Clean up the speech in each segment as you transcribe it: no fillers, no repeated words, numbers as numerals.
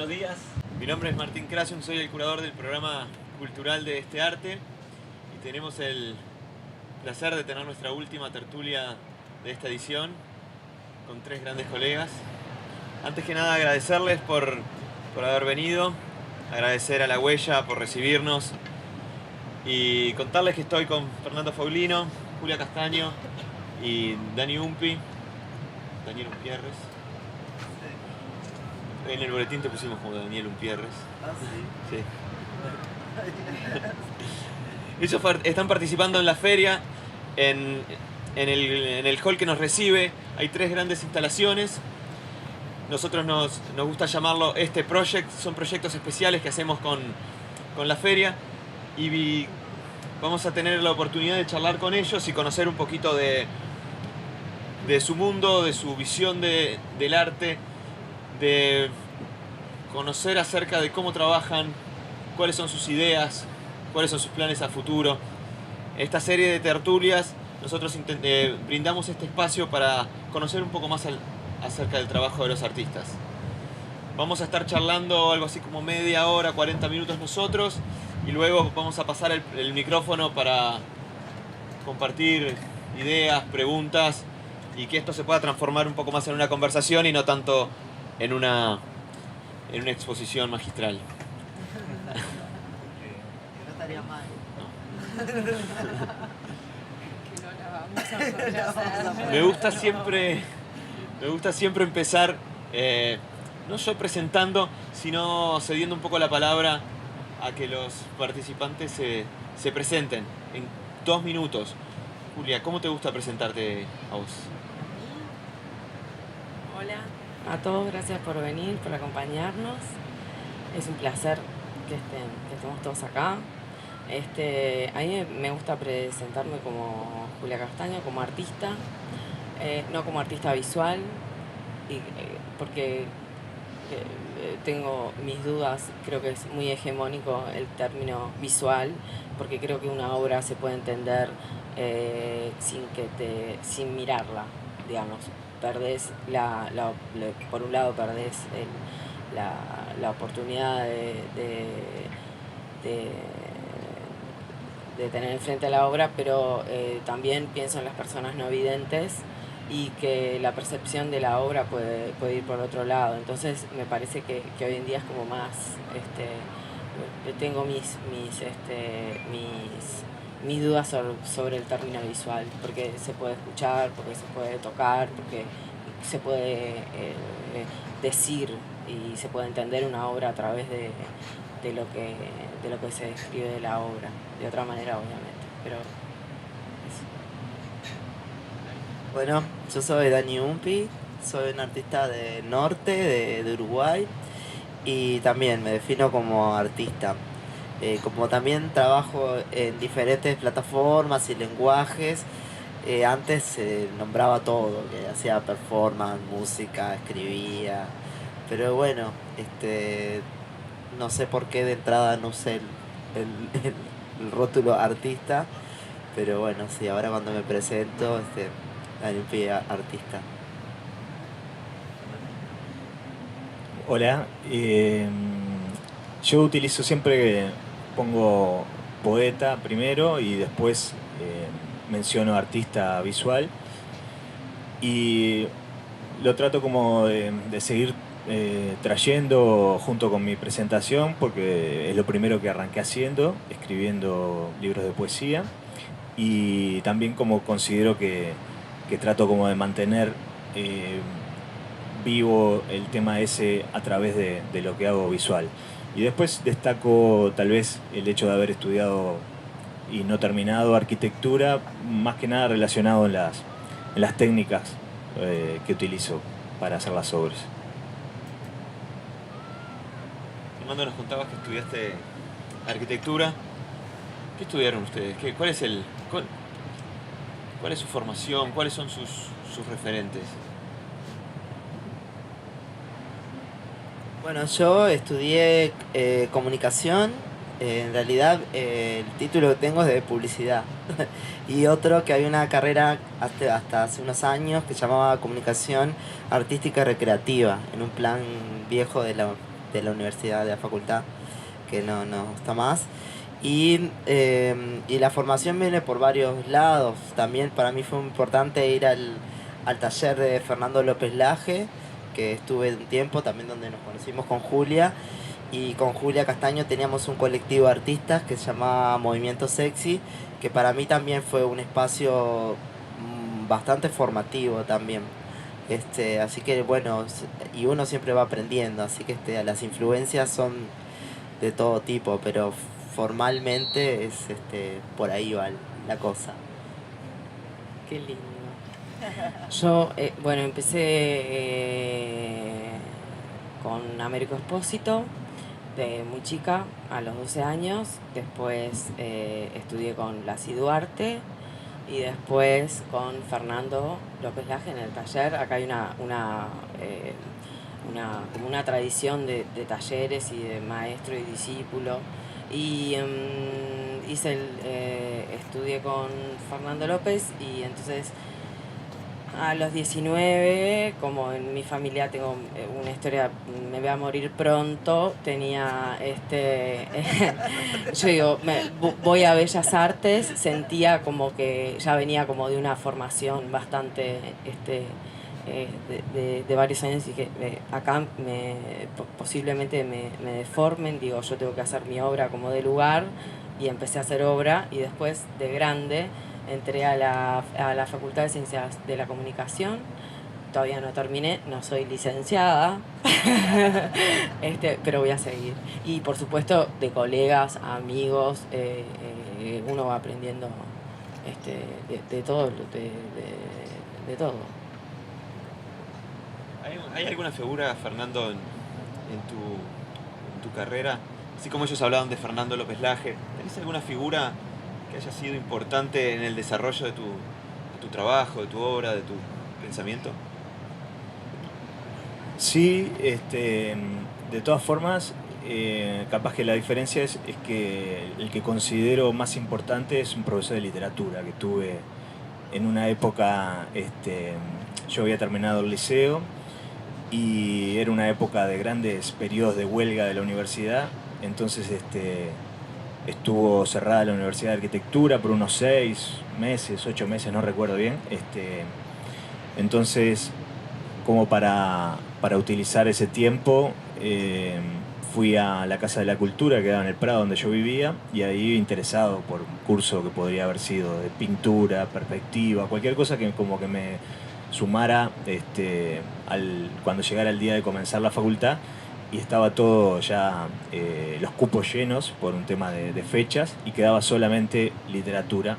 buenos días. Mi nombre es Martín Krasum, soy el curador del programa cultural de Este Arte y tenemos el placer de tener nuestra última tertulia de esta edición con tres grandes colegas. Antes que nada agradecerles por haber venido, agradecer a La Huella por recibirnos y contarles que estoy con Fernando Faulino, Julia Castaño y Dani Umpi, Daniel Umpierres. En el boletín te pusimos como Daniel Umpierres. ¿Ah, sí? Sí. Ellos están participando en la feria, en el hall que nos recibe. Hay tres grandes instalaciones. Nosotros nos gusta llamarlo este project. Son proyectos especiales que hacemos con la feria. Y vamos a tener la oportunidad de charlar con ellos y conocer un poquito de su mundo, de su visión del arte, de conocer acerca de cómo trabajan, cuáles son sus ideas, cuáles son sus planes a futuro. Esta serie de tertulias, nosotros brindamos este espacio para conocer un poco más acerca del trabajo de los artistas. Vamos a estar charlando algo así como media hora, 40 minutos nosotros, y luego vamos a pasar el micrófono para compartir ideas, preguntas, y que esto se pueda transformar un poco más en una conversación y no tanto en una exposición magistral. Que no estaría mal. Que no la vamos a hacer. Me gusta siempre empezar, no yo presentando, sino cediendo un poco la palabra a que los participantes se presenten en 2 minutos. Julia, ¿cómo te gusta presentarte a vos? Hola a todos, gracias por venir, por acompañarnos. Es un placer que estemos todos acá. A mí me gusta presentarme como Julia Castaño, como artista, no como artista visual, porque tengo mis dudas. Creo que es muy hegemónico el término visual, porque creo que una obra se puede entender sin mirarla, digamos. Perdés por un lado perdés la oportunidad de tener enfrente la obra, pero también pienso en las personas no videntes y que la percepción de la obra puede ir por otro lado. Entonces me parece que hoy en día es como más, tengo mis dudas sobre el término visual, porque se puede escuchar, porque se puede tocar, porque se puede decir y se puede entender una obra a través de lo que se describe de la obra, de otra manera obviamente, pero eso. Bueno, yo soy Dani Umpi, soy un artista del norte, de Uruguay, y también me defino como artista. Como también trabajo en diferentes plataformas y lenguajes, antes se nombraba todo, que hacía performance, música, escribía, pero bueno, no sé por qué de entrada no usé el rótulo artista, pero bueno, sí, ahora cuando me presento, Dani Umpi, artista. Hola, yo utilizo siempre, pongo poeta primero y después menciono artista visual y lo trato como de seguir trayendo junto con mi presentación, porque es lo primero que arranqué haciendo, escribiendo libros de poesía, y también como considero que trato como de mantener vivo el tema ese a través de lo que hago visual. Y después destaco tal vez el hecho de haber estudiado y no terminado arquitectura, más que nada relacionado en las técnicas que utilizo para hacer las obras. Fernando, nos contabas que estudiaste arquitectura. ¿Qué estudiaron ustedes? ¿Cuál es su formación? ¿Cuáles son sus referentes? Bueno, yo estudié comunicación. En realidad el título que tengo es de publicidad. Y otro que había una carrera hasta hace unos años que se llamaba comunicación artística y recreativa, en un plan viejo de de la universidad, de la facultad, que no está más. Y la formación viene por varios lados. También para mí fue importante ir al taller de Fernando López Laje, que estuve un tiempo, también donde nos conocimos con Julia. Y con Julia Castaño teníamos un colectivo de artistas que se llamaba Movimiento Sexy, que para mí también fue un espacio bastante formativo también. Así que bueno, y uno siempre va aprendiendo, así que las influencias son de todo tipo, pero formalmente es por ahí va la cosa. Qué lindo. Yo, bueno, empecé con Américo Espósito de muy chica, a los 12 años. Después estudié con Lassi Duarte y después con Fernando López Laje en el taller. Acá hay como una tradición de talleres y de maestro y discípulo. Y estudié con Fernando López y entonces a los 19, como en mi familia tengo una historia, me voy a morir pronto, tenía yo digo, voy a Bellas Artes, sentía como que ya venía como de una formación bastante de varios años y que acá posiblemente me deformen, digo, yo tengo que hacer mi obra como de lugar y empecé a hacer obra y después de grande entré a la Facultad de Ciencias de la Comunicación. Todavía no terminé, no soy licenciada, pero voy a seguir. Y por supuesto de colegas, amigos, uno va aprendiendo de todo, de todo. ¿Hay alguna figura, Fernando, en tu carrera? Así como ellos hablaban de Fernando López Laje, ¿tenés alguna figura que haya sido importante en el desarrollo de tu trabajo, de tu obra, de tu pensamiento? Sí, de todas formas, capaz que la diferencia es que el que considero más importante es un profesor de literatura que tuve en una época, yo había terminado el liceo y era una época de grandes periodos de huelga de la universidad, entonces estuvo cerrada la Universidad de Arquitectura por unos 6 meses, 8 meses, no recuerdo bien. Entonces, como para utilizar ese tiempo, fui a la Casa de la Cultura, que era en el Prado, donde yo vivía, y ahí interesado por un curso que podría haber sido de pintura, perspectiva, cualquier cosa que como que me sumara cuando llegara el día de comenzar la facultad. Y estaba todo ya, los cupos llenos por un tema de fechas y quedaba solamente literatura,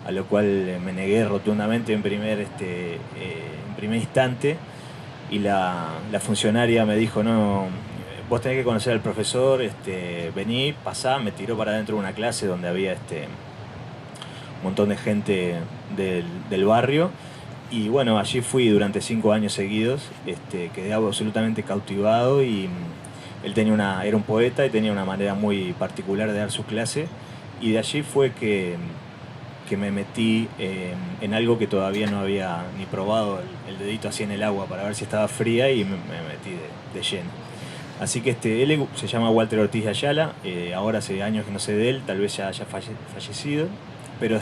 a lo cual me negué rotundamente en primer instante y la funcionaria me dijo, no, vos tenés que conocer al profesor, vení, pasá, me tiró para adentro de una clase donde había un montón de gente del barrio. Y bueno, allí fui durante 5 años seguidos, quedé absolutamente cautivado y él era un poeta y tenía una manera muy particular de dar su clase y de allí fue que me metí en algo que todavía no había ni probado el dedito así en el agua para ver si estaba fría y me metí de lleno. Así que él se llama Walter Ortiz de Ayala, ahora hace años que no sé de él, tal vez ya haya fallecido, pero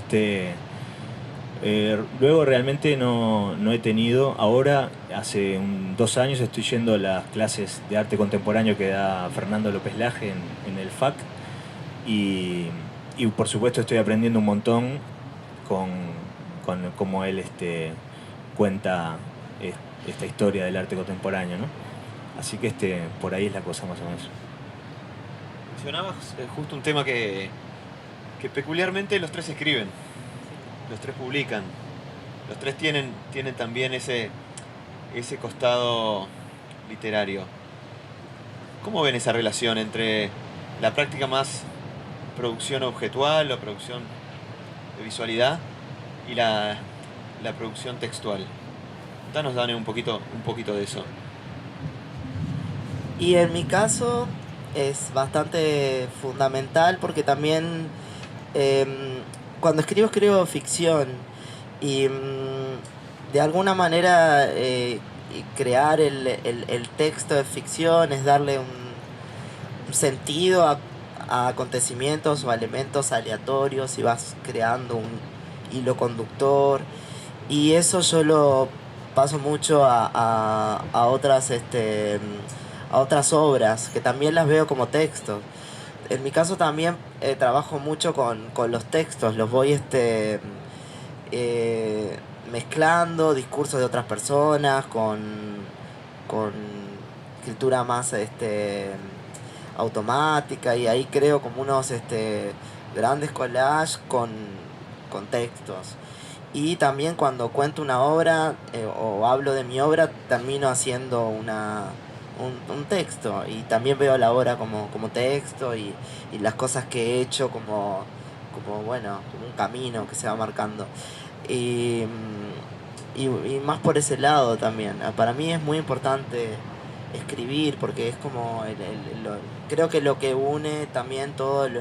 luego realmente no he tenido. Ahora, hace 2 años estoy yendo a las clases de arte contemporáneo que da Fernando López Laje en el FAC y por supuesto estoy aprendiendo un montón con cómo él cuenta esta historia del arte contemporáneo, ¿no? Así que por ahí es la cosa más o menos. Mencionabas justo un tema que peculiarmente los tres escriben. Los tres publican, los tres tienen también ese costado literario. ¿Cómo ven esa relación entre la práctica más producción objetual o producción de visualidad y la producción textual? Danos, Dani, un poquito de eso. Y en mi caso es bastante fundamental porque también cuando escribo ficción y de alguna manera crear el texto de ficción es darle sentido a acontecimientos o a elementos aleatorios y vas creando un hilo conductor. Y eso yo lo paso mucho a otras a otras obras que también las veo como textos. En mi caso también trabajo mucho con los textos, los voy mezclando discursos de otras personas con escritura más automática, y ahí creo como unos grandes collages con textos. Y también cuando cuento una obra o hablo de mi obra, termino haciendo un texto, y también veo la obra como texto, y las cosas que he hecho bueno, como un camino que se va marcando. Y, y más por ese lado también. Para mí es muy importante escribir, porque es como creo que lo que une también todas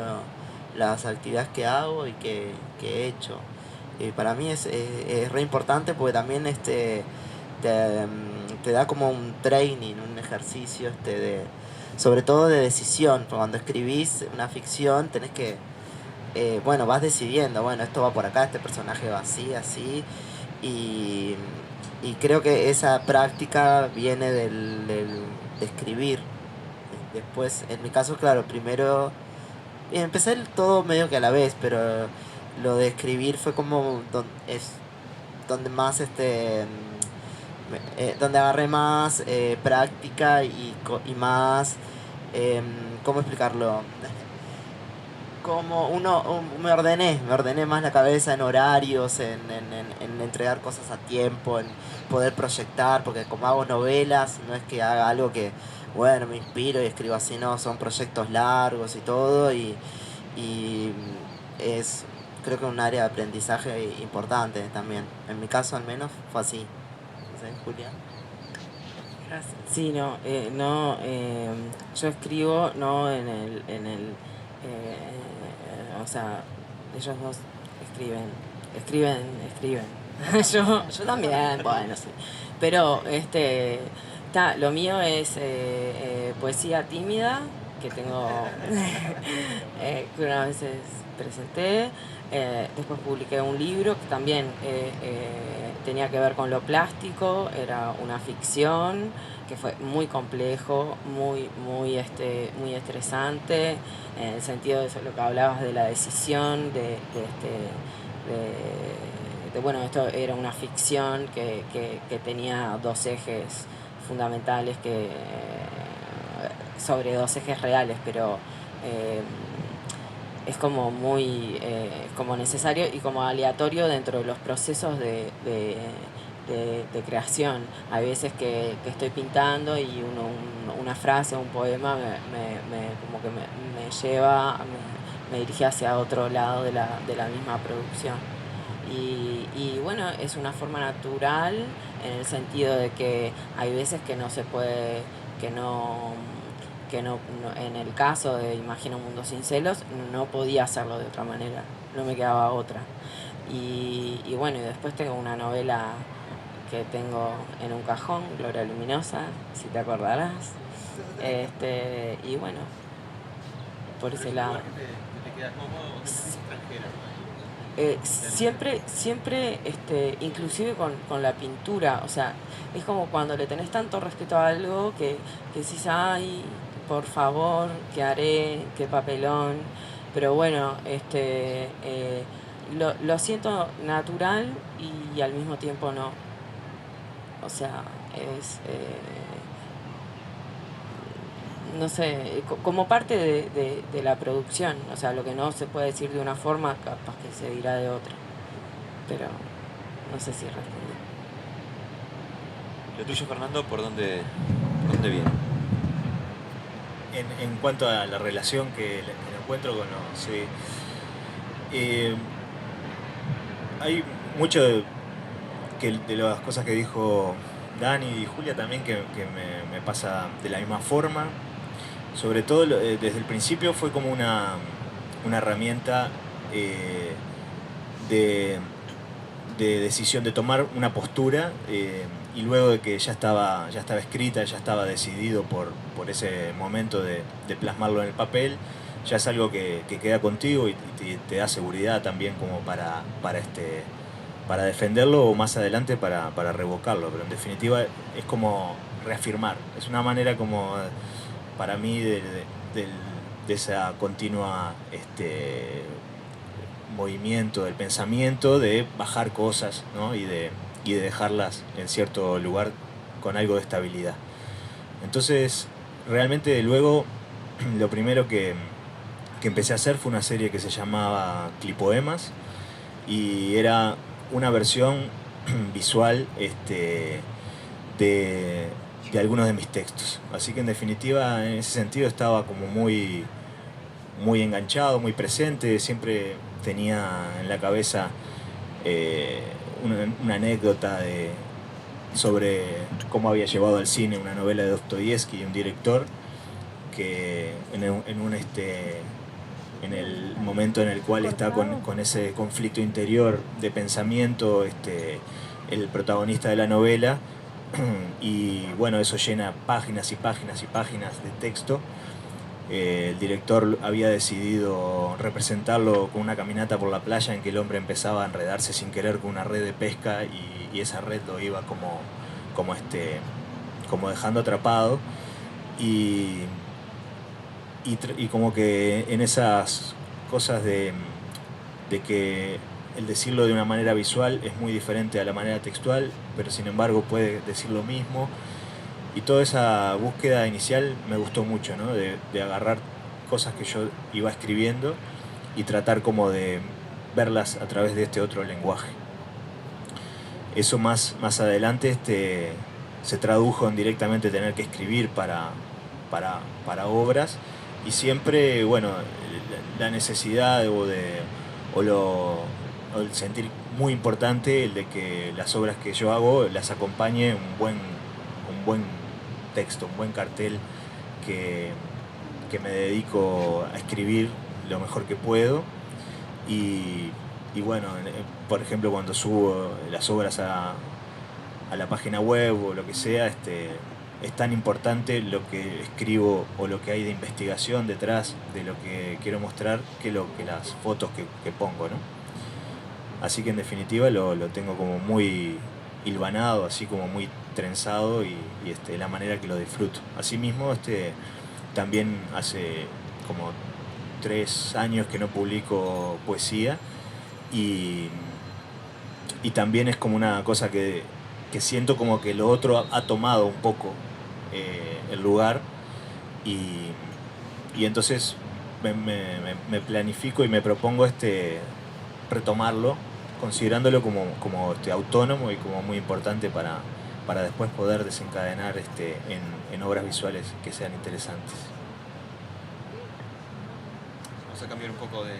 las actividades que hago y que he hecho. Para mí es re importante, porque también te da como un training, un ejercicio sobre todo de decisión. Cuando escribís una ficción tenés que, bueno, vas decidiendo, bueno, esto va por acá, este personaje va así, así, y creo que esa práctica viene de escribir. Después, en mi caso, claro, primero empecé todo medio que a la vez, pero lo de escribir fue como donde más donde agarré más práctica y más ¿cómo explicarlo? Como me ordené más la cabeza en horarios, en entregar cosas a tiempo, en poder proyectar, porque como hago novelas, no es que haga algo que, bueno, me inspiro y escribo así, no, son proyectos largos y todo, y es, creo que un área de aprendizaje importante también. En mi caso al menos fue así. ¿No sé, Julia? Gracias. Sí, yo escribo no o sea, ellos dos escriben. yo también, bueno, sí. Pero lo mío es poesía tímida, que tengo que unas veces presenté. Después publiqué un libro que también tenía que ver con lo plástico, era una ficción que fue muy complejo, muy estresante, en el sentido de eso, lo que hablabas de la decisión, bueno, esto era una ficción que tenía dos ejes fundamentales, sobre dos ejes reales, pero es como muy como necesario y como aleatorio dentro de los procesos de creación. Hay veces que estoy pintando y una frase o un poema como que me lleva, me dirige hacia otro lado de la misma producción. Y bueno, es una forma natural, en el sentido de que hay veces que no se puede, que no, en el caso de Imagina un mundo sin celos, no podía hacerlo de otra manera, no me quedaba otra. Y bueno, y después tengo una novela que tengo en un cajón, Gloria Luminosa, si te acordarás. Y bueno, por ese lado. ¿Te queda cómodo o es extranjera? Siempre inclusive con la pintura, o sea, es como cuando le tenés tanto respeto a algo que decís, ay, por favor, ¿qué haré? ¿Qué papelón? Pero bueno, lo siento natural y al mismo tiempo no. O sea, es, no sé, como parte de la producción. O sea, lo que no se puede decir de una forma, capaz que se dirá de otra. Pero no sé si respondí. Lo tuyo, Fernando, ¿por dónde viene? En cuanto a la relación que encuentro con los... Sí, hay mucho de las cosas que dijo Dani y Julia también que me pasa de la misma forma. Sobre todo desde el principio fue como una herramienta de decisión, de tomar una postura, y luego de que ya estaba escrita, ya estaba decidido por ese momento de plasmarlo en el papel, ya es algo que queda contigo y te da seguridad también como para defenderlo o más adelante para revocarlo, pero en definitiva es como reafirmar, es una manera como para mí de esa continua movimiento del pensamiento, de bajar cosas, ¿no? y de dejarlas en cierto lugar con algo de estabilidad. Entonces realmente luego lo primero que empecé a hacer fue una serie que se llamaba Clipoemas y era una versión visual de algunos de mis textos. Así que en definitiva en ese sentido estaba como muy enganchado, muy presente, siempre tenía en la cabeza una anécdota sobre cómo había llevado al cine una novela de Dostoyevsky, un director que en el momento en el cual está con ese conflicto interior de pensamiento, el protagonista de la novela, y bueno, eso llena páginas y páginas y páginas de texto. El director había decidido representarlo con una caminata por la playa en que el hombre empezaba a enredarse sin querer con una red de pesca y esa red lo iba como dejando atrapado y como que en esas cosas de que el decirlo de una manera visual es muy diferente a la manera textual, pero sin embargo puede decir lo mismo. Y toda esa búsqueda inicial me gustó mucho, ¿no? De agarrar cosas que yo iba escribiendo y tratar como de verlas a través de este otro lenguaje. Eso más adelante se tradujo en directamente tener que escribir para obras, y siempre, bueno, la necesidad o el sentir muy importante el de que las obras que yo hago las acompañe un buen texto, un buen cartel que me dedico a escribir lo mejor que puedo. Y bueno, por ejemplo, cuando subo las obras a la página web o lo que sea, es tan importante lo que escribo o lo que hay de investigación detrás de lo que quiero mostrar que las fotos que pongo, ¿no? Así que en definitiva lo tengo como muy hilvanado, así como muy trenzado y la manera que lo disfruto. Asimismo, también hace como 3 años que no publico poesía y también es como una cosa que siento como que lo otro ha tomado un poco el lugar y entonces me planifico y me propongo retomarlo, considerándolo como autónomo y como muy importante para después poder desencadenar en obras visuales que sean interesantes. Vamos a cambiar un poco de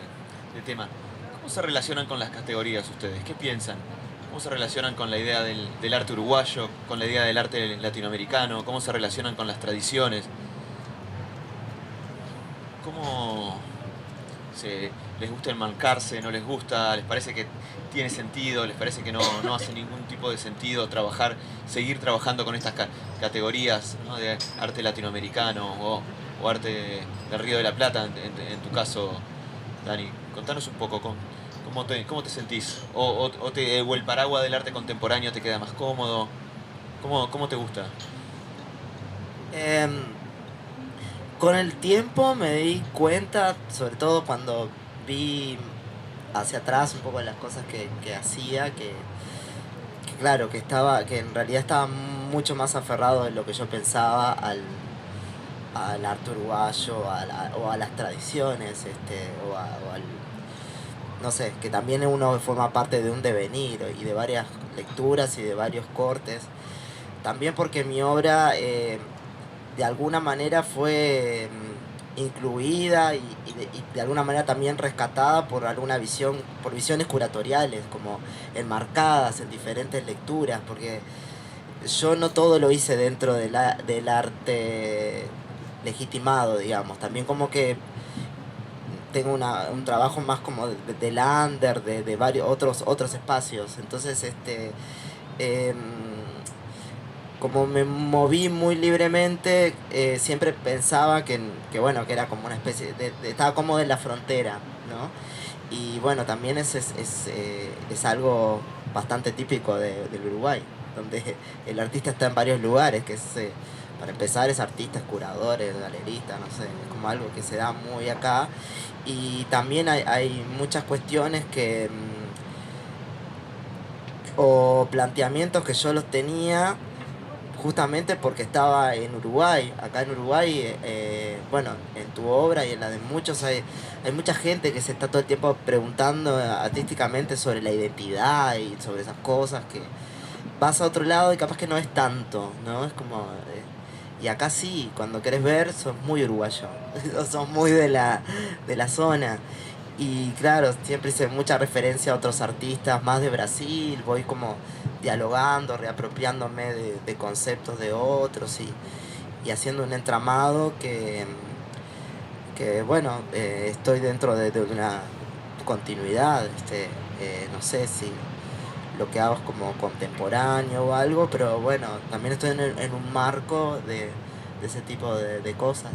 tema. ¿Cómo se relacionan con las categorías ustedes? ¿Qué piensan? ¿Cómo se relacionan con la idea del arte uruguayo, con la idea del arte latinoamericano? ¿Cómo se relacionan con las tradiciones? ¿Cómo les gusta enmarcarse? ¿No les gusta? ¿Les parece que tiene sentido? ¿Les parece que no hace ningún tipo de sentido seguir trabajando con estas categorías, ¿no? De arte latinoamericano o arte del Río de la Plata, en tu caso, Dani? Contanos un poco cómo te sentís. ¿O el paraguas del arte contemporáneo te queda más cómodo? ¿Cómo te gusta? Con el tiempo me di cuenta, sobre todo cuando vi hacia atrás un poco las cosas que hacía, que claro, que en realidad estaba mucho más aferrado de lo que yo pensaba al arte uruguayo o a las tradiciones, no sé, que también uno forma parte de un devenir y de varias lecturas y de varios cortes. También porque mi obra de alguna manera fue incluida y de alguna manera también rescatada por visiones curatoriales, como enmarcadas en diferentes lecturas, porque yo no todo lo hice dentro del arte legitimado, digamos. También como que tengo un trabajo más como de lander, de varios otros espacios. Entonces, como me moví muy libremente, siempre pensaba bueno, que era como una especie estaba como en la frontera, ¿no? Y bueno, también es algo bastante típico del Uruguay, donde el artista está en varios lugares, para empezar es artista, es curador, es galerista, no sé, es como algo que se da muy acá. Y también hay muchas cuestiones o planteamientos que yo los tenía justamente porque estaba en Uruguay. Acá en Uruguay, bueno, en tu obra y en la de muchos hay mucha gente que se está todo el tiempo preguntando artísticamente sobre la identidad y sobre esas cosas que vas a otro lado y capaz que no es tanto, ¿no? Es como... y acá sí, cuando querés ver, sos muy uruguayo, sos muy de la zona. Y claro, siempre hice mucha referencia a otros artistas más de Brasil, voy como dialogando, reapropiándome de conceptos de otros y haciendo un entramado que bueno, estoy dentro de una continuidad, no sé si lo que hago es como contemporáneo o algo, pero bueno, también estoy en un marco de ese tipo de cosas,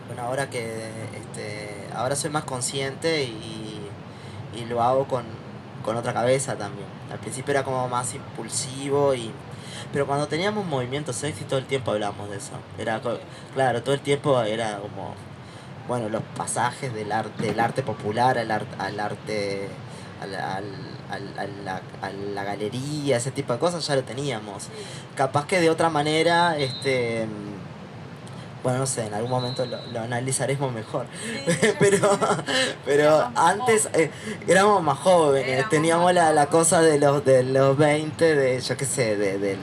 bueno, ahora que ahora soy más consciente y lo hago con otra cabeza también. Al principio era como más impulsivo pero cuando teníamos movimiento sexy todo el tiempo hablábamos de eso. Claro, todo el tiempo era como bueno, los pasajes del arte popular al arte a la galería, ese tipo de cosas ya lo teníamos. Capaz que de otra manera, bueno, no sé, en algún momento lo analizaremos mejor. pero antes éramos más jóvenes, teníamos la cosa de los 20, yo qué sé,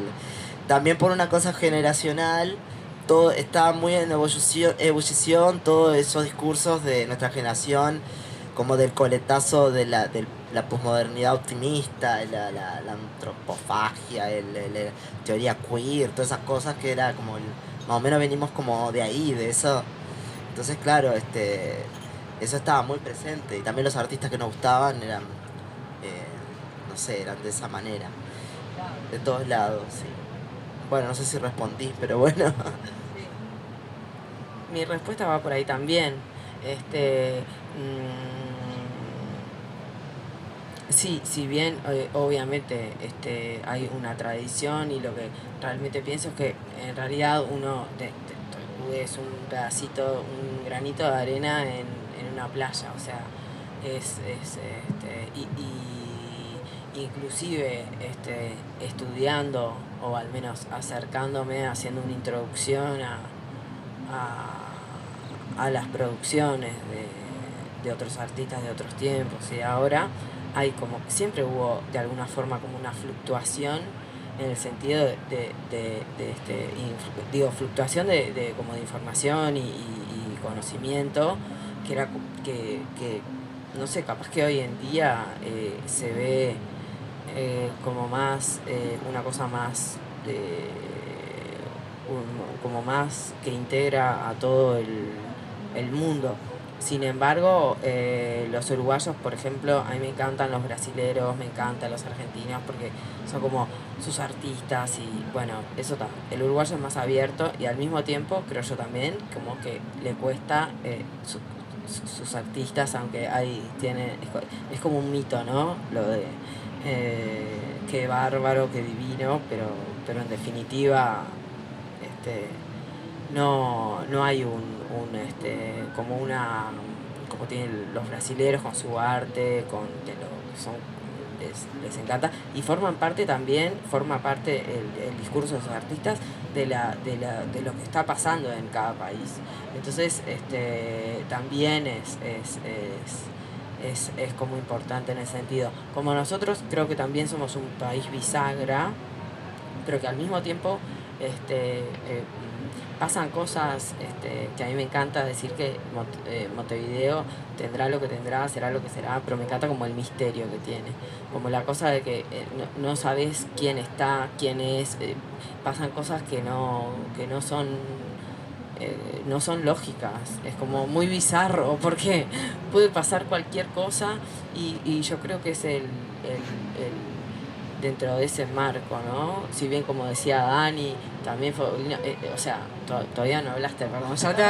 también por una cosa generacional, todo estaba muy en ebullición, todos esos discursos de nuestra generación, como del coletazo de la posmodernidad optimista, la antropofagia, la teoría queer, todas esas cosas que era como más o menos venimos como de ahí, de eso. Entonces, claro, eso estaba muy presente. Y también los artistas que nos gustaban eran, no sé, eran de esa manera. De todos lados, sí. Bueno, no sé si respondí, pero bueno. Mi respuesta va por ahí también. Sí, si bien obviamente hay una tradición y lo que realmente pienso es que en realidad uno es un pedacito, un granito de arena en una playa, o sea, inclusive estudiando o al menos acercándome, haciendo una introducción a las producciones de otros artistas de otros tiempos y ahora hay como siempre hubo de alguna forma como una fluctuación en el sentido fluctuación como de información y conocimiento que era que no sé, capaz que hoy en día se ve como más una cosa más como más que integra a todo el mundo. Sin embargo, los uruguayos, por ejemplo, a mí me encantan los brasileros, me encantan los argentinos porque son como sus artistas y bueno, eso también. El uruguayo es más abierto y al mismo tiempo creo yo también como que le cuesta sus artistas, aunque es como un mito, ¿no? Lo de qué bárbaro, qué divino, pero en definitiva no hay como tienen los brasileros con su arte, con de lo que son, les encanta y forma parte el discurso de esos artistas de lo que está pasando en cada país. Entonces también es como importante en ese sentido. Como nosotros creo que también somos un país bisagra, pero que al mismo tiempo pasan cosas que a mí me encanta decir que Montevideo tendrá lo que tendrá, será lo que será, pero me encanta como el misterio que tiene, como la cosa de que no sabes quién está, quién es, pasan cosas que no son lógicas, es como muy bizarro porque puede pasar cualquier cosa y yo creo que es dentro de ese marco, ¿no? Si bien como decía Dani, también fue, o sea, todavía no hablaste, perdón, ya te,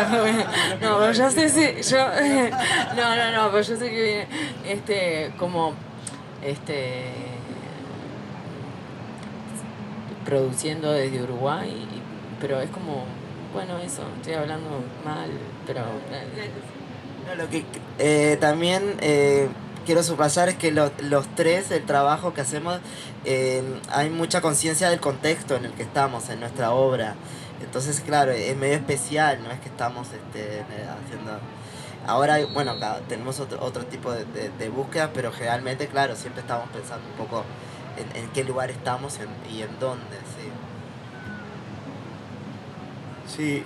no, pero yo sé si, yo, no, pero yo sé que viene, como, produciendo desde Uruguay, pero es como, bueno, eso, estoy hablando mal, pero... No, lo que también quiero subrayar es que los tres, el trabajo que hacemos, hay mucha conciencia del contexto en el que estamos, en nuestra obra. Entonces, claro, es medio especial, no es que estamos haciendo... Ahora, bueno, tenemos otro tipo de búsqueda, pero generalmente, claro, siempre estamos pensando un poco en qué lugar estamos y en dónde, sí. Sí,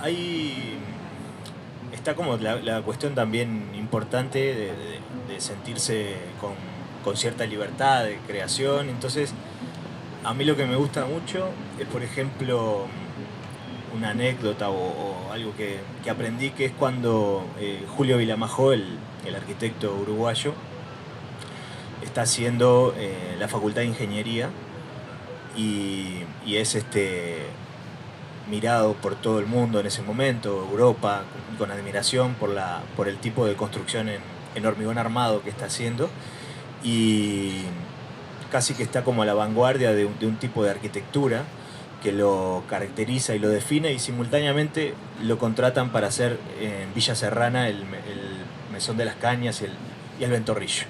hay... Está como la cuestión también importante de sentirse con cierta libertad de creación. Entonces, a mí lo que me gusta mucho es, por ejemplo, una anécdota o algo que aprendí, que es cuando Julio Vilamajó, el arquitecto uruguayo, está haciendo la Facultad de Ingeniería y es mirado por todo el mundo en ese momento, Europa, con admiración por el tipo de construcción en hormigón armado que está haciendo, y casi que está como a la vanguardia de un tipo de arquitectura que lo caracteriza y lo define, y simultáneamente lo contratan para hacer en Villa Serrana el Mesón de las Cañas y el Ventorrillo.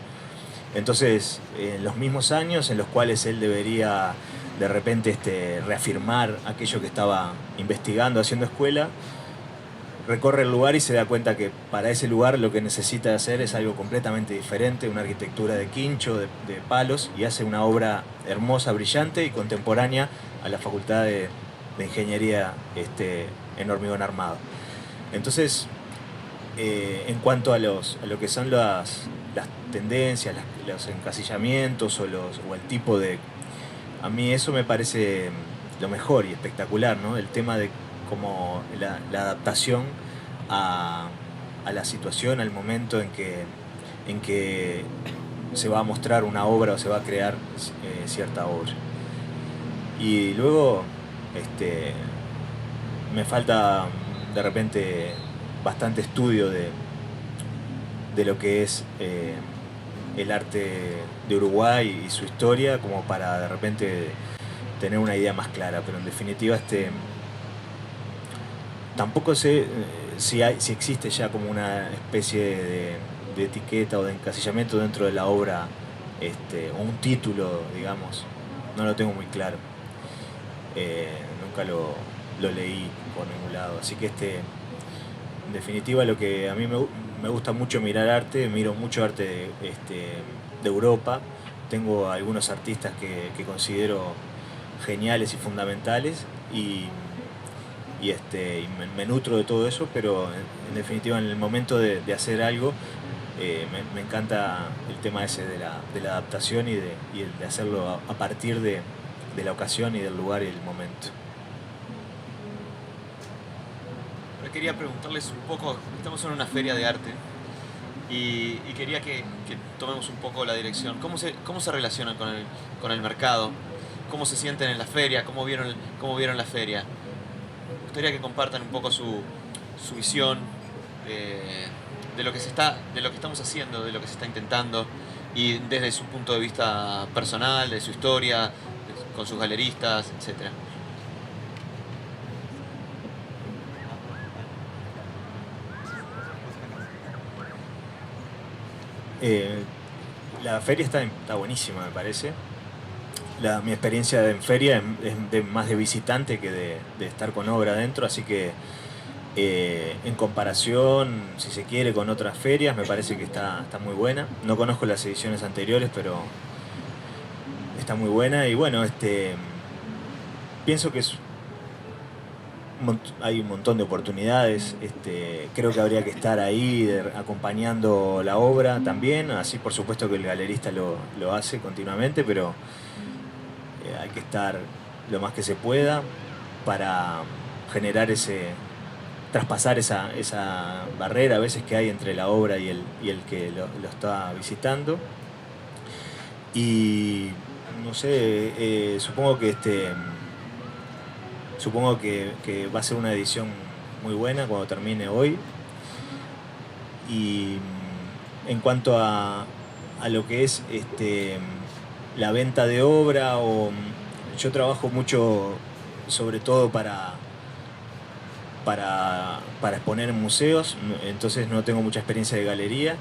Entonces, en los mismos años en los cuales él debería de repente reafirmar aquello que estaba investigando, haciendo escuela, recorre el lugar y se da cuenta que para ese lugar lo que necesita hacer es algo completamente diferente, una arquitectura de quincho, de palos, y hace una obra hermosa, brillante y contemporánea a la Facultad de Ingeniería en hormigón armado. Entonces, en cuanto a lo que son las tendencias, los encasillamientos o el tipo de... A mí eso me parece lo mejor y espectacular, ¿no? El tema de cómo la adaptación a la situación, al momento en que se va a mostrar una obra o se va a crear cierta obra. Y luego me falta de repente bastante estudio de lo que es el arte de Uruguay y su historia, como para de repente tener una idea más clara, pero en definitiva tampoco sé si existe ya como una especie de etiqueta o de encasillamiento dentro de la obra, o un título, digamos, no lo tengo muy claro. Nunca lo leí por ningún lado, así que en definitiva lo que a mí me gusta mucho mirar arte, miro mucho arte de Europa, tengo algunos artistas que considero geniales y fundamentales, y me nutro de todo eso, pero en definitiva en el momento de hacer algo me encanta el tema ese de la adaptación y de hacerlo a partir de la ocasión y del lugar y del momento. Ahora quería preguntarles un poco, estamos en una feria de arte y quería que tomemos un poco la dirección. ¿Cómo se relacionan con el mercado? ¿Cómo se sienten en la feria? ¿Cómo vieron la feria? Me gustaría que compartan un poco su visión de lo que estamos haciendo, de lo que se está intentando, y desde su punto de vista personal, de su historia, con sus galeristas, etc. La feria está buenísima, me parece. Mi experiencia en feria es más de visitante que de estar con obra adentro, así que en comparación, si se quiere, con otras ferias, me parece que está muy buena. No conozco las ediciones anteriores, pero está muy buena. Y bueno, pienso que hay un montón de oportunidades. Creo que habría que estar ahí acompañando la obra también. Así, por supuesto, que el galerista lo hace continuamente, pero hay que estar lo más que se pueda para generar traspasar esa barrera a veces que hay entre la obra y el que lo está visitando. Y no sé, supongo que va a ser una edición muy buena cuando termine hoy. Y en cuanto a lo que es la venta de obra, yo trabajo mucho sobre todo para exponer en museos, entonces no tengo mucha experiencia de galería,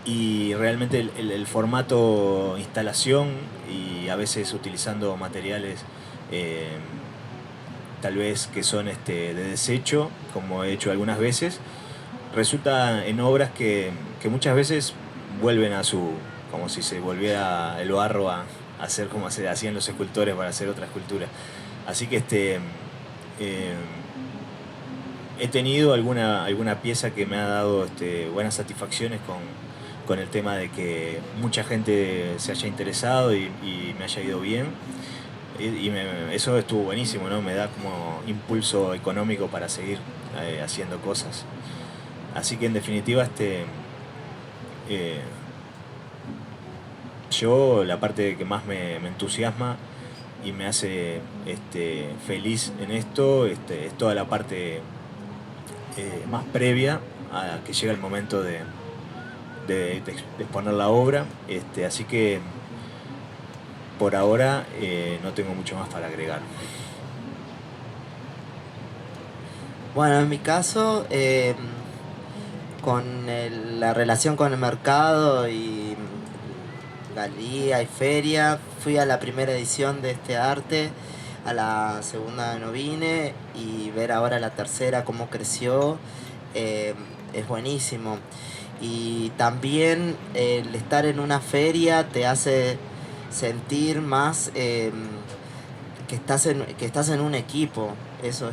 y realmente el formato instalación, y a veces utilizando materiales tal vez que son de desecho, como he hecho algunas veces, resulta en obras que muchas veces vuelven a como si se volviera el barro a hacer como hacían los escultores para hacer otra escultura. Así que he tenido alguna pieza que me ha dado buenas satisfacciones con el tema de que mucha gente se haya interesado y me haya ido bien. Eso estuvo buenísimo, ¿no? Me da como impulso económico para seguir haciendo cosas. Así que en definitiva, yo la parte que más me entusiasma y me hace feliz en esto es toda la parte más previa a que llega el momento de exponer la obra. Así que por ahora no tengo mucho más para agregar. Bueno, en mi caso, con la relación con el mercado y galería y feria, fui a la primera edición de este arte, a la segunda no vine, y ver ahora la tercera cómo creció, es buenísimo. Y también el estar en una feria te hace sentir más que estás en un equipo. Eso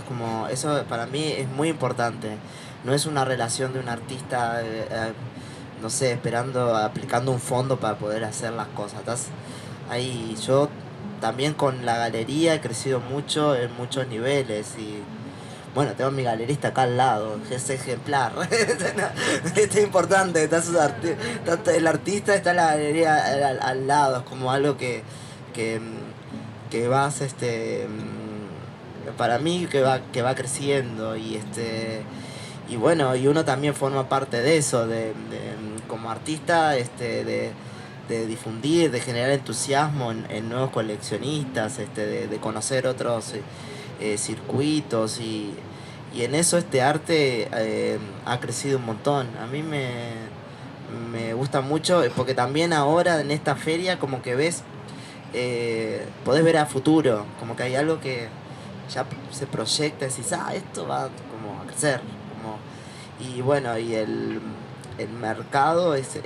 para mí es muy importante. No es una relación de un artista no sé, aplicando un fondo para poder hacer las cosas. Estás ahí. Yo también con la galería he crecido mucho en muchos niveles, y bueno, tengo mi galerista acá al lado, es ejemplar. Esto es importante, el artista está en la galería al lado, es como algo que vas, para mí que va creciendo, y bueno, y uno también forma parte de eso, como artista, de difundir, de generar entusiasmo en nuevos coleccionistas, de conocer otros circuitos, y en eso este arte ha crecido un montón. A mí me gusta mucho, porque también ahora en esta feria como que podés ver a futuro, como que hay algo que ya se proyecta y decís, esto va como a crecer, y bueno, y el mercado es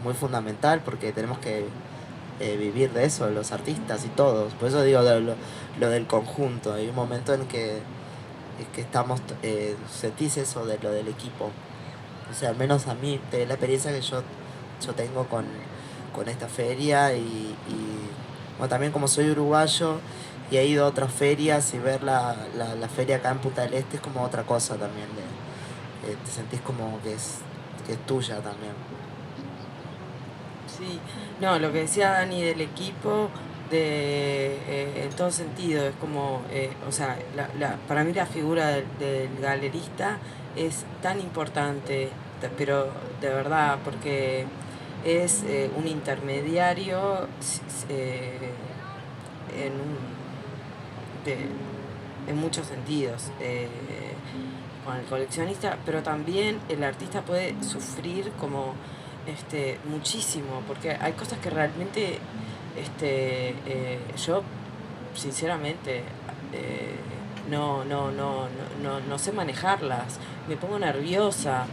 muy fundamental, porque tenemos que vivir de eso, los artistas y todos. Por eso digo lo del conjunto. Hay un momento en que estamos, sentís eso de lo del equipo. O sea, al menos a mí, de la experiencia que yo tengo con esta feria, y bueno, también como soy uruguayo y he ido a otras ferias, y ver la feria acá en Punta del Este es como otra cosa también. Te sentís como que es tuya también. Sí, no, lo que decía Dani del equipo, en todo sentido, es como, o sea, para mí la figura del galerista es tan importante, pero de verdad, porque es un intermediario en muchos sentidos. Con el coleccionista, pero también el artista puede sufrir como muchísimo, porque hay cosas que realmente yo sinceramente no sé manejarlas, me pongo nerviosa,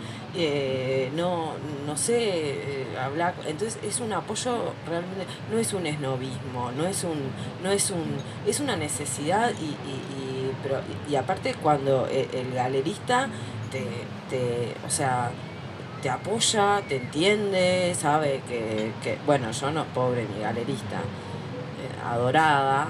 no sé hablar. Entonces es un apoyo realmente, no es un esnobismo, es una necesidad, y aparte cuando el galerista o sea, te apoya, te entiende, sabe que bueno, yo no, pobre mi galerista, adorada,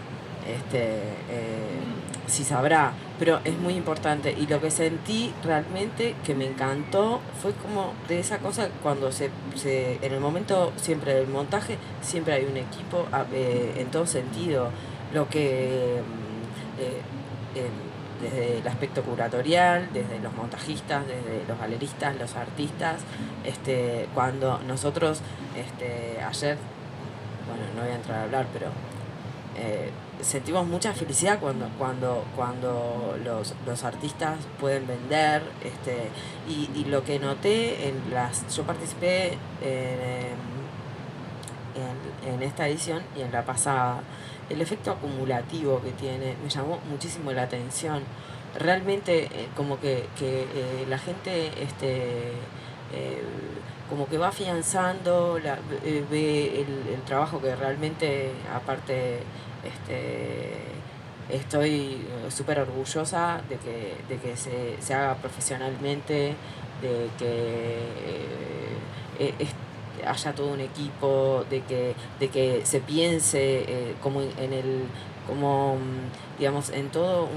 sí sabrá pero es muy importante. Y lo que sentí realmente que me encantó fue como de esa cosa cuando en el momento siempre del montaje, siempre hay un equipo en todo sentido. Lo que desde el aspecto curatorial, desde los montajistas, desde los galeristas, los artistas, cuando nosotros ayer, bueno, no voy a entrar a hablar, pero sentimos mucha felicidad cuando los artistas pueden vender, y lo que noté yo participé en esta edición y en la pasada, el efecto acumulativo que tiene me llamó muchísimo la atención. Realmente como que la gente como que va afianzando, ve el trabajo que realmente, aparte, estoy súper orgullosa de que se haga profesionalmente, de que haya todo un equipo, de que se piense como digamos, en todo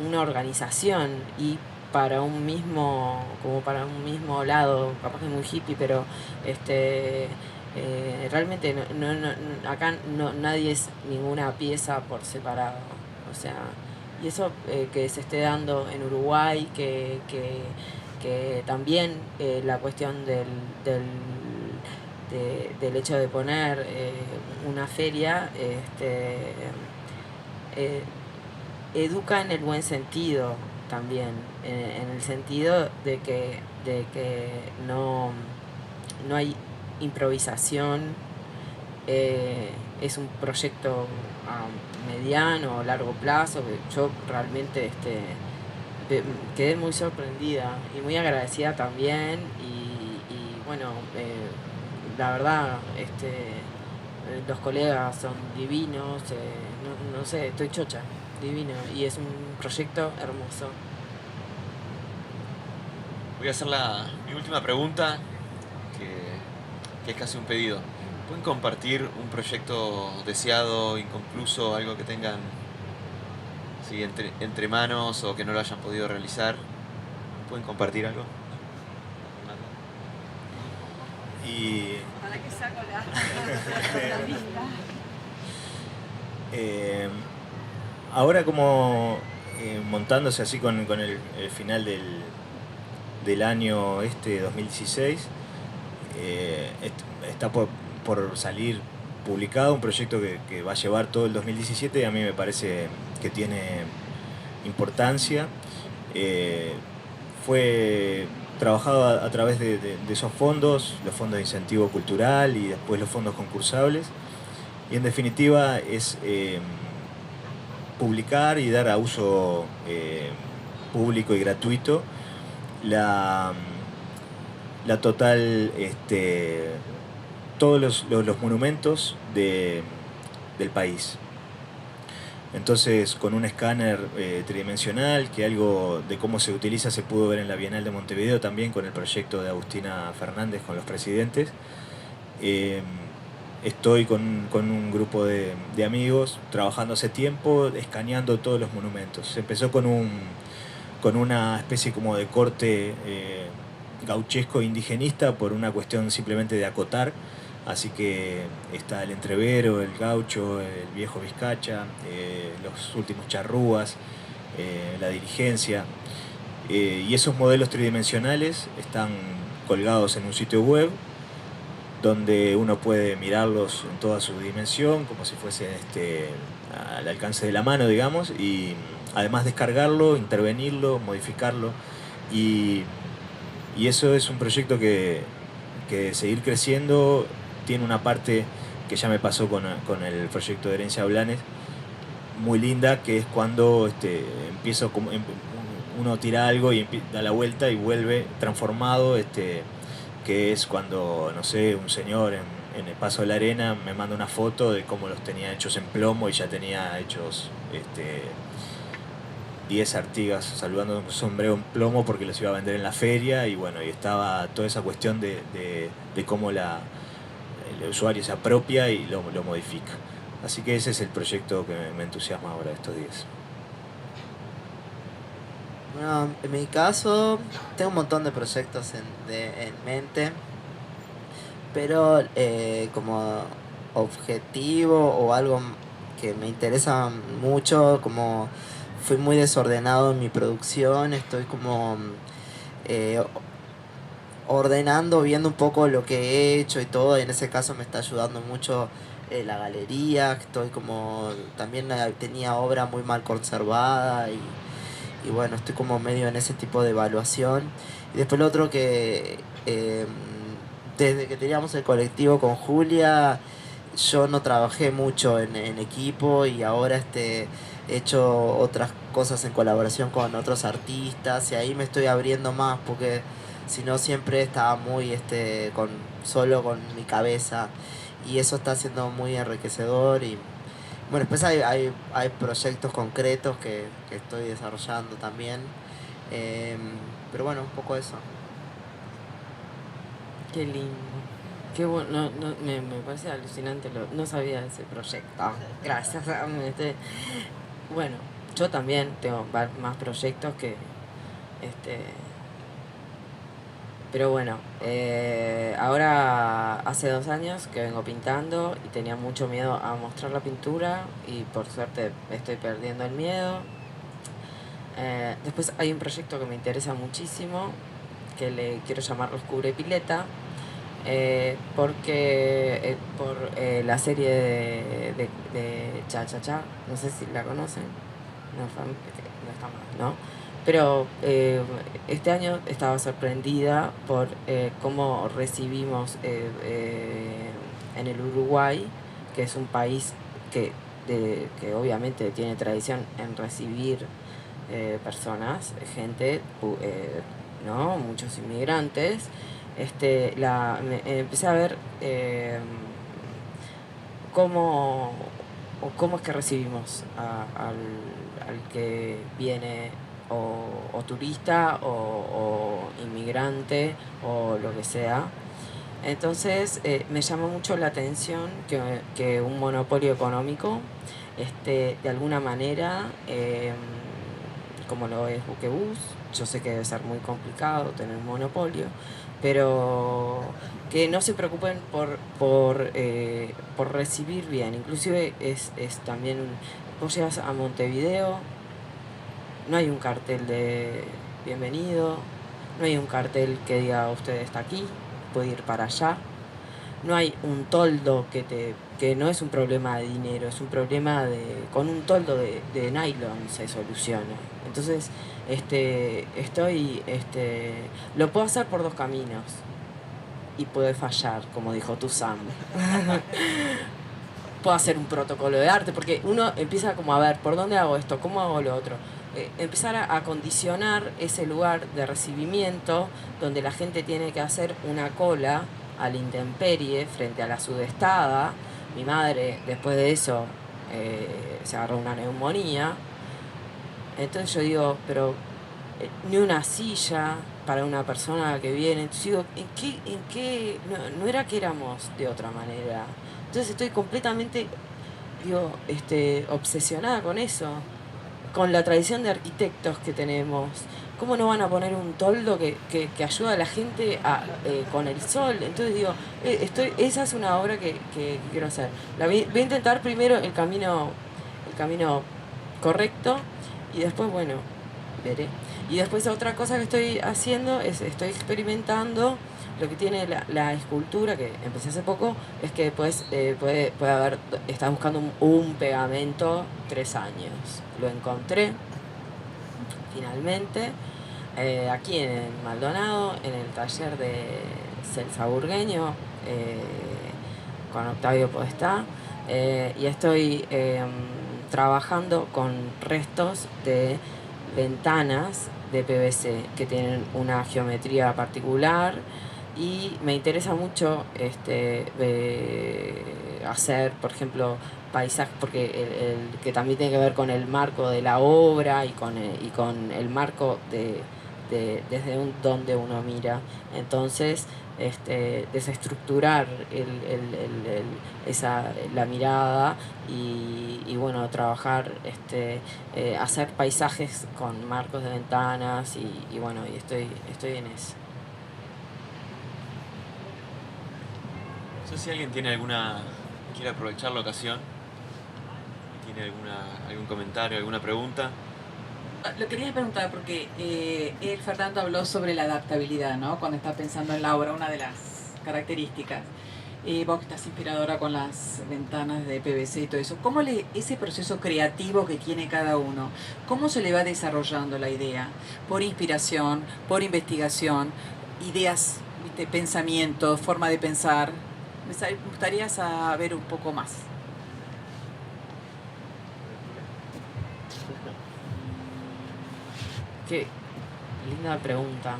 una organización y para un mismo lado, capaz que es muy hippie, pero realmente acá nadie es ninguna pieza por separado, o sea, y eso que se esté dando en Uruguay, que también la cuestión del hecho de poner una feria educa en el buen sentido también, en el sentido de que no hay improvisación, es un proyecto a mediano o largo plazo, que yo realmente quedé muy sorprendida y muy agradecida también, y bueno, la verdad, los colegas son divinos, no sé, estoy chocha, divino, y es un proyecto hermoso. Voy a hacer mi última pregunta, que es casi un pedido. ¿Pueden compartir un proyecto deseado, inconcluso, algo que tengan entre manos o que no lo hayan podido realizar? ¿Pueden compartir algo? Y para que saco la lista. Ahora como montándose así con el final del año 2016, está por salir publicado un proyecto que va a llevar todo el 2017 y a mí me parece que tiene importancia. Fue trabajado a través de esos fondos, los fondos de incentivo cultural y después los fondos concursables, y en definitiva es publicar y dar a uso público y gratuito la total, todos los monumentos del país. Entonces, con un escáner tridimensional, que algo de cómo se utiliza se pudo ver en la Bienal de Montevideo también con el proyecto de Agustina Fernández con los presidentes. Estoy con un grupo de amigos trabajando hace tiempo, escaneando todos los monumentos. Se empezó con una especie como de corte gauchesco indigenista por una cuestión simplemente de acotar. Así que está el entrevero, el gaucho, el viejo vizcacha, los últimos charrúas, la dirigencia. Y esos modelos tridimensionales están colgados en un sitio web donde uno puede mirarlos en toda su dimensión, como si fuese al alcance de la mano, digamos, y además descargarlo, intervenirlo, modificarlo. Y eso es un proyecto que seguir creciendo. Tiene una parte que ya me pasó con el proyecto de Herencia Blanes, muy linda, que es cuando empiezo uno tira algo y da la vuelta y vuelve transformado, que es cuando, no sé, un señor en el Paso de la Arena me manda una foto de cómo los tenía hechos en plomo y ya tenía hechos 10 Artigas saludando un sombrero en plomo porque los iba a vender en la feria, y bueno, y estaba toda esa cuestión de cómo el usuario se apropia y lo modifica. Así que ese es el proyecto que me entusiasma ahora estos días. Bueno, en mi caso, tengo un montón de proyectos en mente, pero como objetivo o algo que me interesa mucho, como fui muy desordenado en mi producción, estoy como eh, ordenando, viendo un poco lo que he hecho y todo, y en ese caso me está ayudando mucho la galería, estoy como, también tenía obra muy mal conservada y bueno, estoy como medio en ese tipo de evaluación. Y después lo otro que desde que teníamos el colectivo con Julia, yo no trabajé mucho en equipo y ahora he hecho otras cosas en colaboración con otros artistas y ahí me estoy abriendo más porque si no siempre estaba muy solo con mi cabeza y eso está siendo muy enriquecedor y bueno, después hay proyectos concretos que estoy desarrollando también. Pero bueno, un poco eso. Qué lindo. Qué bueno, me parece alucinante, no sabía de ese proyecto. Gracias. Bueno, yo también tengo más proyectos que este. Pero bueno, ahora hace 2 años que vengo pintando y tenía mucho miedo a mostrar la pintura y por suerte estoy perdiendo el miedo. Después hay un proyecto que me interesa muchísimo, que le quiero llamar Los Cubre Pileta, porque por la serie de Cha Cha Cha, no sé si la conocen, no está mal, ¿no? Pero este año estaba sorprendida por cómo recibimos en el Uruguay, que es un país que obviamente tiene tradición en recibir personas, gente, ¿no? Muchos inmigrantes. Empecé a ver cómo es que recibimos al que viene o turista o inmigrante o lo que sea. Entonces me llamó mucho la atención que un monopolio económico de alguna manera, como lo es Buquebús, yo sé que debe ser muy complicado tener un monopolio, pero que no se preocupen por recibir bien. Inclusive es también, vos llegas a Montevideo, no hay un cartel de bienvenido, no hay un cartel que diga usted está aquí, puede ir para allá, no hay un toldo que no es un problema de dinero, es un problema con un toldo de nylon se soluciona. Entonces lo puedo hacer por 2 caminos y puede fallar, como dijo Tuzán. Puedo hacer un protocolo de arte, porque uno empieza como a ver, ¿por dónde hago esto? ¿Cómo hago lo otro? Empezar a condicionar ese lugar de recibimiento donde la gente tiene que hacer una cola a la intemperie frente a la sudestada. Mi madre, después de eso, se agarró una neumonía. Entonces yo digo, pero ni una silla para una persona que viene. Entonces digo, ¿en qué? No era que éramos de otra manera. Entonces estoy completamente, obsesionada con eso, con la tradición de arquitectos que tenemos. ¿Cómo no van a poner un toldo que ayuda a la gente con el sol? Entonces digo, esa es una obra que quiero hacer. Voy a intentar primero el camino correcto y después, bueno, veré. Y después otra cosa que estoy haciendo estoy experimentando. Lo que tiene la escultura, que empecé hace poco, es que después puede haber, estaba buscando un pegamento 3 años. Lo encontré finalmente aquí en Maldonado, en el taller de Celsa Burgueño, con Octavio Podestá, y estoy trabajando con restos de ventanas de PVC que tienen una geometría particular. Y me interesa mucho hacer, por ejemplo, paisajes, porque el que también tiene que ver con el marco de la obra y con el marco de desde donde uno mira. Entonces, desestructurar la mirada y bueno, trabajar, hacer paisajes con marcos de ventanas y bueno, y estoy en eso. No sé si alguien tiene quiere aprovechar la ocasión, tiene algún comentario, alguna pregunta. Lo quería preguntar porque Fernando habló sobre la adaptabilidad, ¿no? Cuando está pensando en la obra, una de las características. Vos que estás inspiradora con las ventanas de PVC y todo eso, ¿cómo ese proceso creativo que tiene cada uno, cómo se le va desarrollando la idea? ¿Por inspiración, por investigación, ideas, ¿viste? Pensamientos, forma de pensar? Me gustaría saber un poco más. Qué linda pregunta.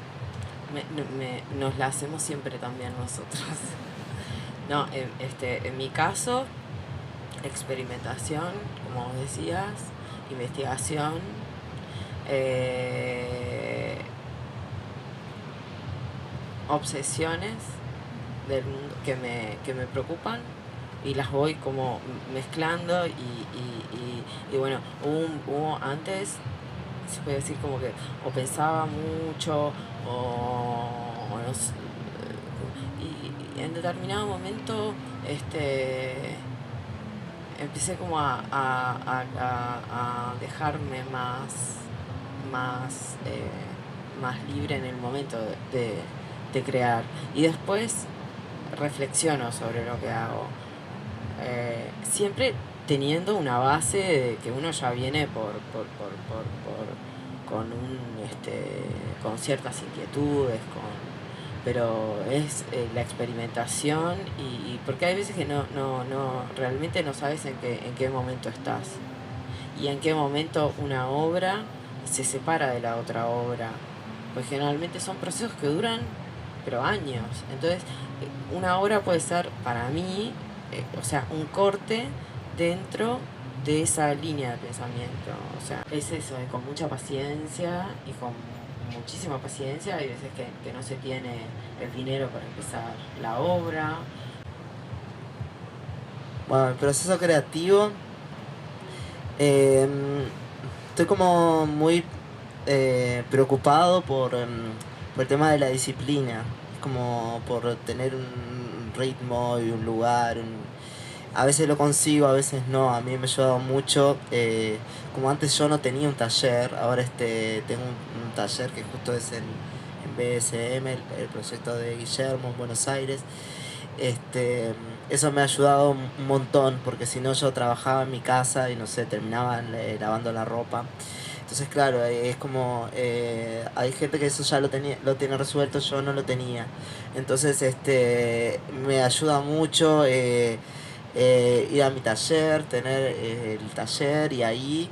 Nos la hacemos siempre también nosotros. No, en mi caso, experimentación, como vos decías, investigación, obsesiones del mundo que me preocupan y las voy como mezclando y bueno, hubo antes, se puede decir como que o pensaba mucho o no sé, y en determinado momento empecé como a dejarme más libre en el momento de crear y después reflexiono sobre lo que hago, siempre teniendo una base de que uno ya viene con ciertas inquietudes, pero es la experimentación y porque hay veces que no realmente no sabes en qué momento estás y en qué momento una obra se separa de la otra obra, pues generalmente son procesos que duran pero años. Entonces una obra puede ser para mí o sea, un corte dentro de esa línea de pensamiento. O sea, es eso, con mucha paciencia y con muchísima paciencia. Hay veces que no se tiene el dinero para empezar la obra. Bueno, el proceso creativo, estoy como muy preocupado por el tema de la disciplina, como por tener un ritmo y un lugar. A veces lo consigo, a veces no. A mí me ha ayudado mucho. Como antes yo no tenía un taller, ahora tengo un taller que justo es en BSM, el proyecto de Guillermo en Buenos Aires. Eso me ha ayudado un montón, porque si no yo trabajaba en mi casa y no sé, terminaba lavando la ropa. Entonces claro, es como hay gente que eso ya lo tiene resuelto, yo no lo tenía. Entonces me ayuda mucho ir a mi taller, tener el taller y ahí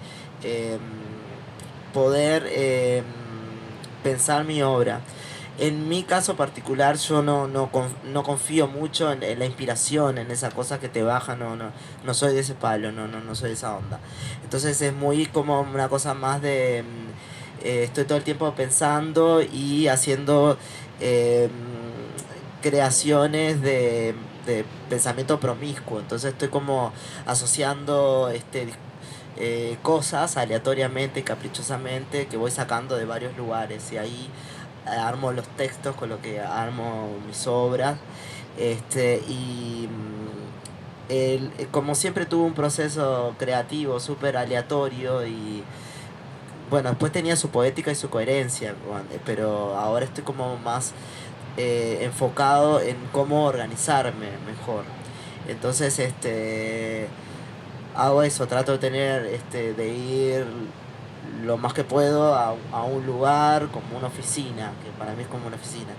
poder pensar mi obra. En mi caso particular yo no confío mucho en la inspiración, en esa cosa que te baja, no soy de ese palo, no soy de esa onda. Entonces es muy como una cosa más de estoy todo el tiempo pensando y haciendo creaciones de pensamiento promiscuo. Entonces estoy como asociando cosas aleatoriamente y caprichosamente que voy sacando de varios lugares y ahí armo los textos con lo que armo mis obras. Como siempre tuve un proceso creativo súper aleatorio y bueno, después tenía su poética y su coherencia, pero ahora estoy como más enfocado en cómo organizarme mejor. Entonces hago eso, trato de tener de ir lo más que puedo a un lugar como una oficina, que para mí es como una oficina.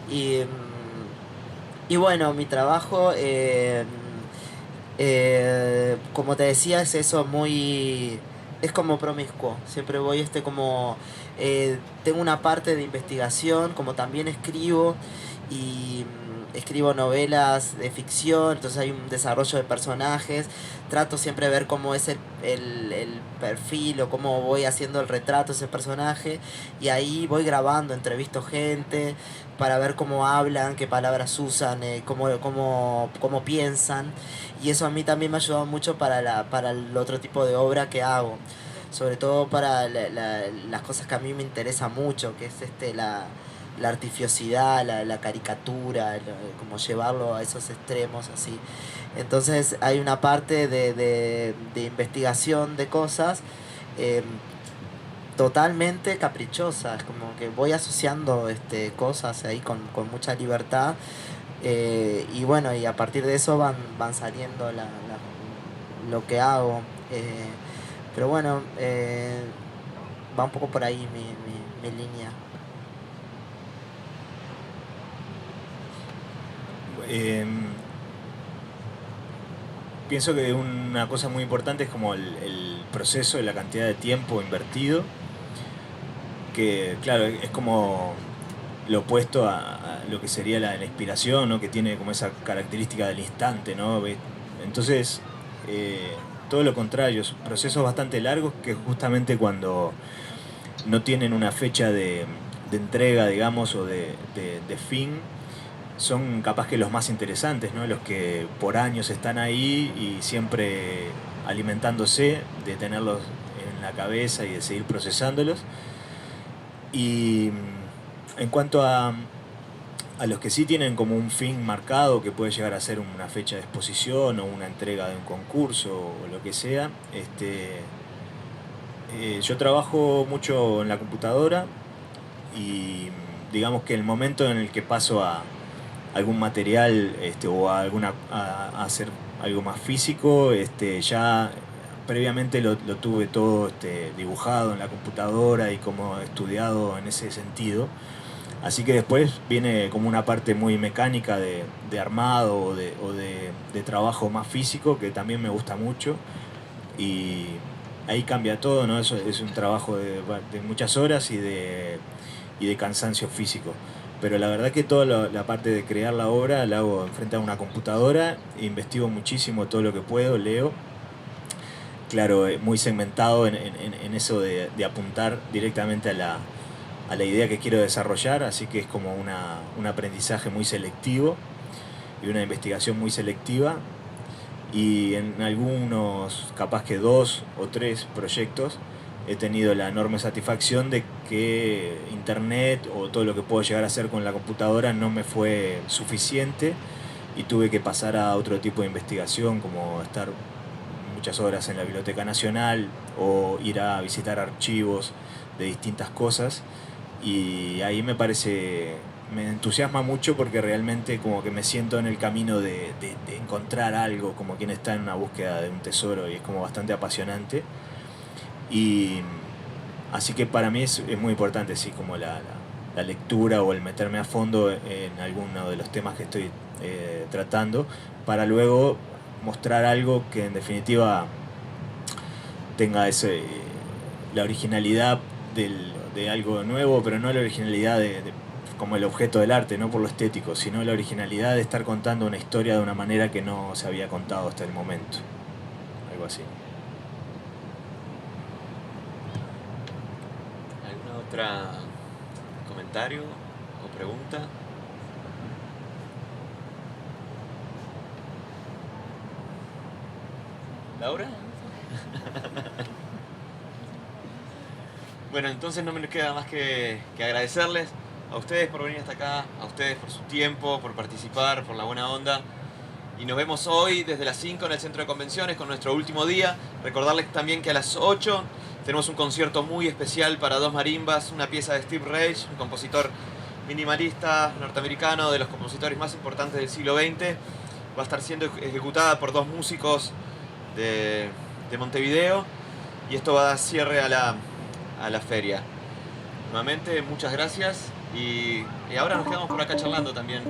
Y bueno, mi trabajo, como te decía, es eso muy... Es como promiscuo, siempre voy tengo una parte de investigación, como también escribo, y escribo novelas de ficción, entonces hay un desarrollo de personajes, trato siempre de ver cómo es el perfil o cómo voy haciendo el retrato de ese personaje, y ahí voy grabando, entrevisto gente para ver cómo hablan, qué palabras usan, cómo piensan, y eso a mí también me ha ayudado mucho para el otro tipo de obra que hago, sobre todo para las cosas que a mí me interesan mucho, que es la artificiosidad, la caricatura, como llevarlo a esos extremos así. Entonces hay una parte de investigación de cosas eh, totalmente caprichosa, es como que voy asociando cosas ahí con mucha libertad, y bueno, y a partir de eso van saliendo lo que hago. Pero bueno, va un poco por ahí mi línea. Pienso que una cosa muy importante es como el proceso y la cantidad de tiempo invertido, que claro, es como lo opuesto a lo que sería la inspiración, ¿no? Que tiene como esa característica del instante, ¿no? Entonces, todo lo contrario, son procesos bastante largos que justamente cuando no tienen una fecha de entrega, digamos, o de fin, son capaz que los más interesantes, ¿no? Los que por años están ahí y siempre alimentándose de tenerlos en la cabeza y de seguir procesándolos. Y en cuanto a los que sí tienen como un fin marcado, que puede llegar a ser una fecha de exposición o una entrega de un concurso o lo que sea, yo trabajo mucho en la computadora y digamos que el momento en el que paso a algún material o a hacer algo más físico, ya previamente lo tuve todo dibujado en la computadora y como estudiado en ese sentido. Así que después viene como una parte muy mecánica de armado o de trabajo más físico, que también me gusta mucho, y ahí cambia todo, ¿no? Eso es un trabajo de muchas horas y de cansancio físico. Pero la verdad que toda la parte de crear la obra la hago frente a una computadora, investigo muchísimo todo lo que puedo, leo. Claro, muy segmentado en eso de apuntar directamente a la idea que quiero desarrollar, así que es como un aprendizaje muy selectivo y una investigación muy selectiva. Y en algunos, capaz que 2 o 3 proyectos, he tenido la enorme satisfacción de que internet o todo lo que puedo llegar a hacer con la computadora no me fue suficiente y tuve que pasar a otro tipo de investigación, como estar muchas horas en la Biblioteca Nacional o ir a visitar archivos de distintas cosas, y ahí me entusiasma mucho porque realmente como que me siento en el camino de encontrar algo, como quien está en una búsqueda de un tesoro, y es como bastante apasionante. Y así que para mí es muy importante, sí, como la lectura o el meterme a fondo en alguno de los temas que estoy tratando, para luego mostrar algo que en definitiva tenga la originalidad de algo nuevo, pero no la originalidad como el objeto del arte, no por lo estético, sino la originalidad de estar contando una historia de una manera que no se había contado hasta el momento. Algo así. ¿Otro comentario o pregunta? ¿Laura? Bueno, entonces no me queda más que agradecerles a ustedes por venir hasta acá, a ustedes por su tiempo, por participar, por la buena onda. Y nos vemos hoy desde las 5 en el Centro de Convenciones con nuestro último día. Recordarles también que a las 8 tenemos un concierto muy especial para 2 marimbas, una pieza de Steve Reich, un compositor minimalista norteamericano, de los compositores más importantes del siglo XX. Va a estar siendo ejecutada por 2 músicos de Montevideo, y esto va a dar cierre a la feria. Nuevamente, muchas gracias, y ahora nos quedamos por acá charlando también.